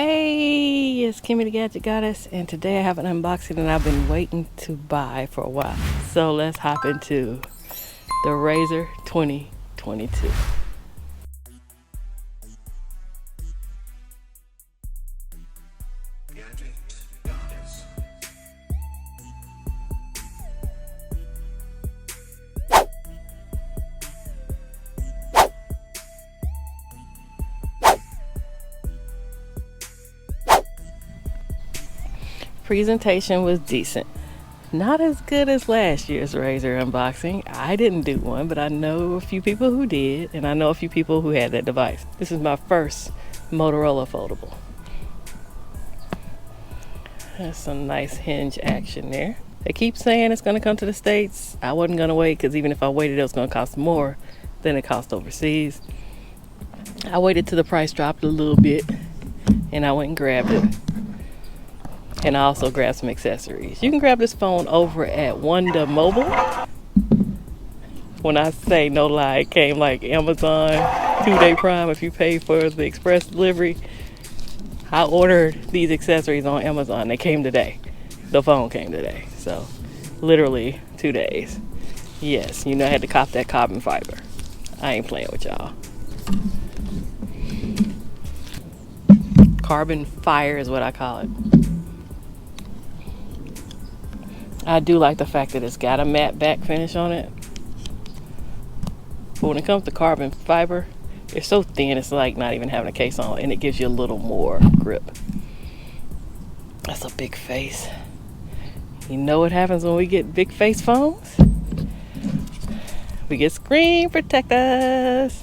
Hey, it's Kimmy the Gadget Goddess, and today I have an unboxing that I've been waiting to buy for a while. So let's hop into the Razr 2022. Presentation was decent. Not as good as last year's Razr unboxing. I didn't do one, but I know a few people who did, and I know a few people who had that device. This is my first Motorola foldable. There's some nice hinge action there. They keep saying it's going to come to the States. I wasn't going to wait because even if I waited, it was going to cost more than it cost overseas. I waited till the price dropped a little bit, and I went and grabbed it. And I also grabbed some accessories. You can grab this phone over at Wonder Mobile. When I say no lie, it came like Amazon 2-day Prime if you pay for the express delivery. I ordered these accessories on Amazon. They came today. The phone came today. So literally 2 days. Yes, you know I had to cop that carbon fiber. I ain't playing with y'all. Carbon fire is what I call it. I do like the fact that it's got a matte back finish on it. But when it comes to carbon fiber, it's so thin it's like not even having a case on, and it gives you a little more grip. That's a big face. You know what happens when we get big face phones? We get screen protectors.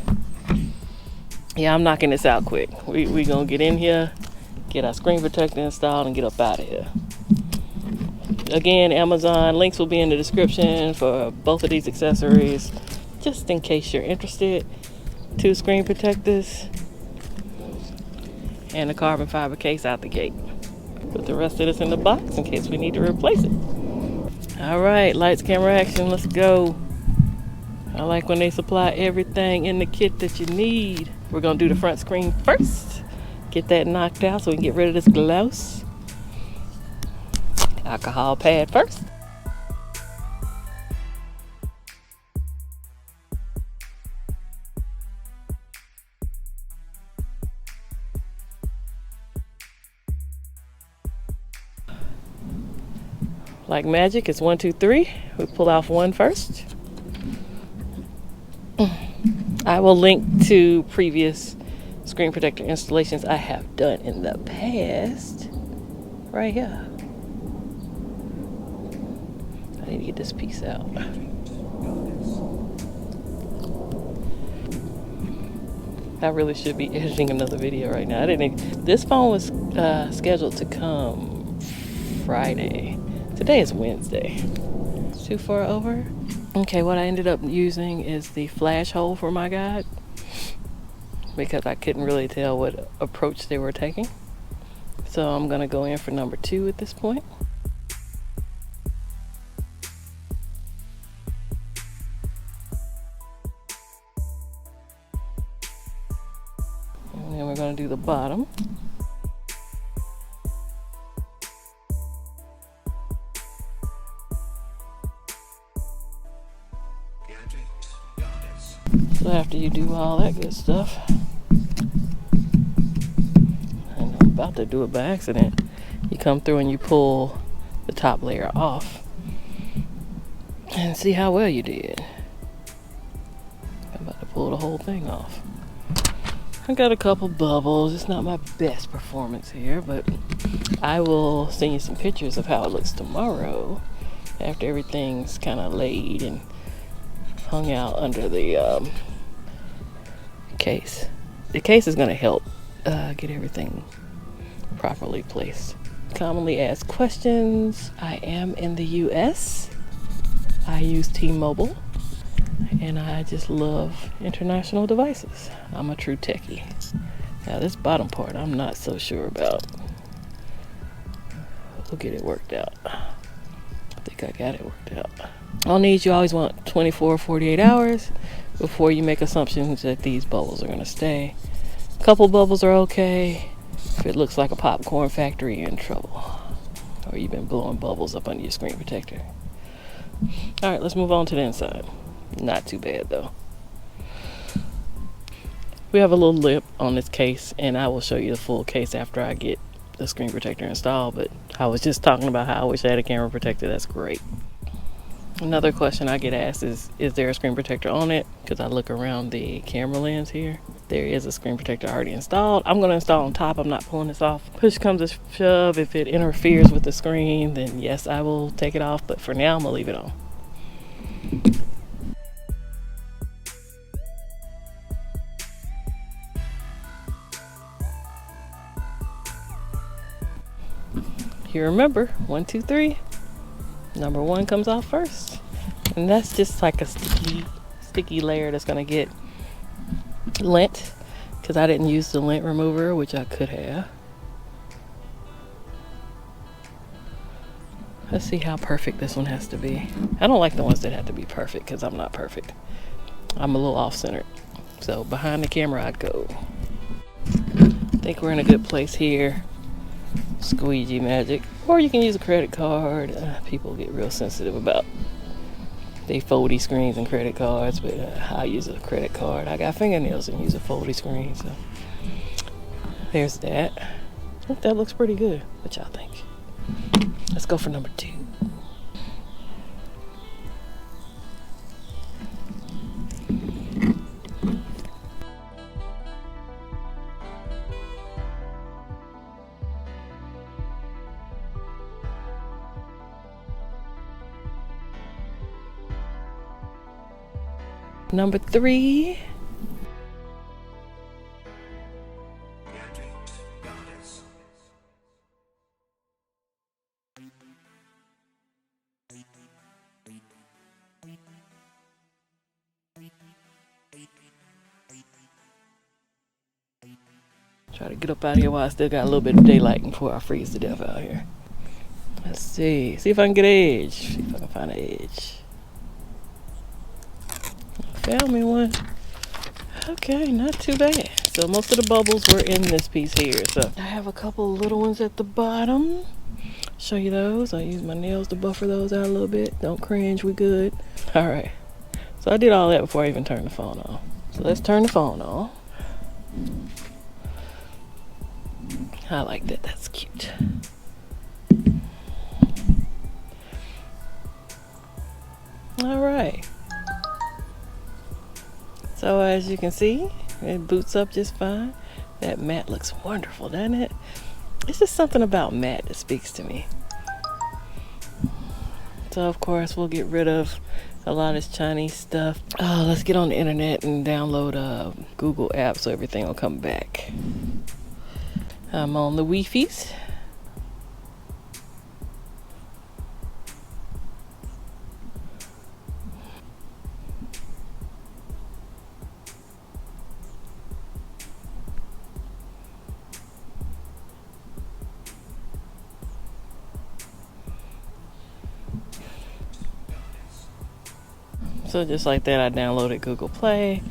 Yeah, I'm knocking this out quick. We gonna get in here, get our screen protector installed, and get up out of here. Again, Amazon links will be in the description for both of these accessories, just in case you're interested. 2 screen protectors and a carbon fiber case out the gate. Put the rest of this in the box in case we need to replace it. All right, lights, camera, action, let's go. I like when they supply everything in the kit that you need. We're gonna do the front screen first, get that knocked out so we can get rid of this gloss. Alcohol pad first. Like magic, it's 1, 2, 3. We pull off one first. I will link to previous screen protector installations I have done in the past right here. I need to get this piece out. I really should be editing another video right now. This phone was scheduled to come Friday. Today is Wednesday. Too far over. Okay, what I ended up using is the flash hole for my guide because I couldn't really tell what approach they were taking. So I'm gonna go in for number 2 at this point. And then we're going to do the bottom. So after you do all that good stuff, and I'm about to do it by accident, you come through and you pull the top layer off and see how well you did. I'm about to pull the whole thing off. I got a couple bubbles. It's not my best performance here, but I will send you some pictures of how it looks tomorrow after everything's kind of laid and hung out under the case. The case is going to help get everything properly placed. Commonly asked questions. I am in the US. I use T-Mobile. And I just love international devices. I'm a true techie. Now this bottom part I'm not so sure about. We'll get it worked out. I think I got it worked out. On these you always want 24 or 48 hours before you make assumptions that these bubbles are going to stay. A couple bubbles are okay. If it looks like a popcorn factory, you're in trouble. Or you've been blowing bubbles up under your screen protector. Alright, let's move on to the inside. Not too bad though. We have a little lip on this case, and I will show you the full case after I get the screen protector installed, but I was just talking about how I wish I had a camera protector. That's great. Another question I get asked is there a screen protector on it? Because I look around the camera lens here. There is a screen protector already installed. I'm going to install on top. I'm not pulling this off. Push comes to shove. If it interferes with the screen, then yes, I will take it off. But for now, I'm going to leave it on. You remember, 1, 2, 3. Number 1 comes off first. And that's just like a sticky layer that's going to get lint, because I didn't use the lint remover, which I could have. Let's see how perfect this one has to be. I don't like the ones that have to be perfect because I'm not perfect. I'm a little off-centered. So behind the camera I'd go. I think we're in a good place here. Squeegee magic. Or you can use a credit card. People get real sensitive about they foldy screens and credit cards, but I use a credit card. I got fingernails and use a foldy screen, so there's that. I think that looks pretty good. What y'all think? Let's go for number 2. Number 3. GadgetGoddess. Try to get up out of here while I still got a little bit of daylight before I freeze to death out here. Let's see. See if I can get an edge. See if I can find an edge. Found me one. Okay, not too bad. So most of the bubbles were in this piece here. So I have a couple little ones at the bottom. Show you those. I use my nails to buffer those out a little bit. Don't cringe, we good. All right. So I did all that before I even turned the phone on. So let's turn the phone on. I like that. That's cute. All right. So as you can see, it boots up just fine. That matte looks wonderful, doesn't it? It's just something about matte that speaks to me. So of course we'll get rid of a lot of this Chinese stuff. Let's get on the internet and download a Google app so everything will come back. I'm on the Wi-Fi's. So just like that, I downloaded Google Play.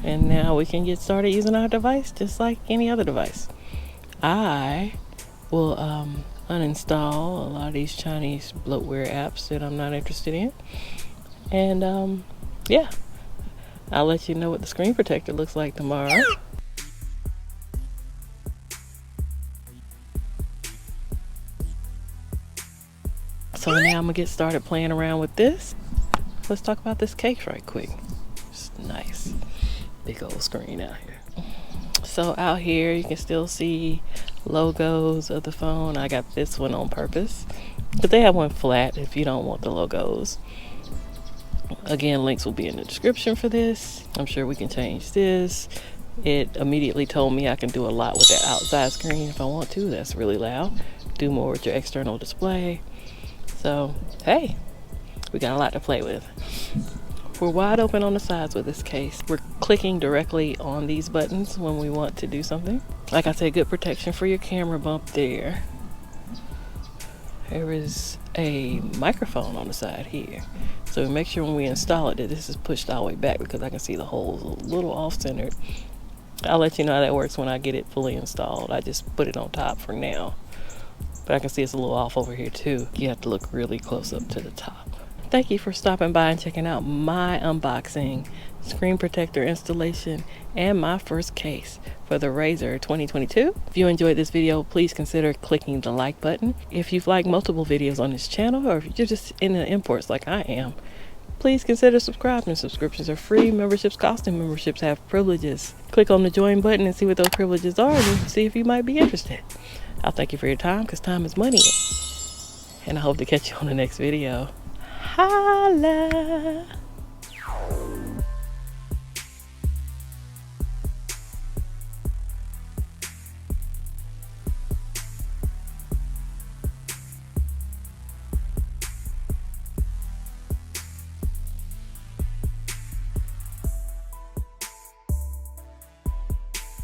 And now we can get started using our device just like any other device. I will uninstall a lot of these Chinese bloatware apps that I'm not interested in. And yeah, I'll let you know what the screen protector looks like tomorrow. So now I'm gonna get started playing around with this. Let's talk about this case right quick. It's nice. Big old screen out here. So out here you can still see logos of the phone. I got this one on purpose, but they have one flat if you don't want the logos. Again, links will be in the description for this. I'm sure we can change this. It immediately told me I can do a lot with that outside screen if I want to. That's really loud. Do more with your external display. So hey, we got a lot to play with. We're wide open on the sides with this case. We're clicking directly on these buttons when we want to do something. Like I said, good protection for your camera bump there. There is a microphone on the side here. So make sure when we install it that this is pushed all the way back, because I can see the holes a little off-centered. I'll let you know how that works when I get it fully installed. I just put it on top for now. But I can see it's a little off over here too. You have to look really close up to the top. Thank you for stopping by and checking out my unboxing, screen protector installation, and my first case for the Razr 2022. If you enjoyed this video, please consider clicking the like button. If you've liked multiple videos on this channel, or if you're just into imports like I am, please consider subscribing. Subscriptions are free, memberships cost, and memberships have privileges. Click on the join button and see what those privileges are and see if you might be interested. I'll thank you for your time, because time is money. And I hope to catch you on the next video. Holla!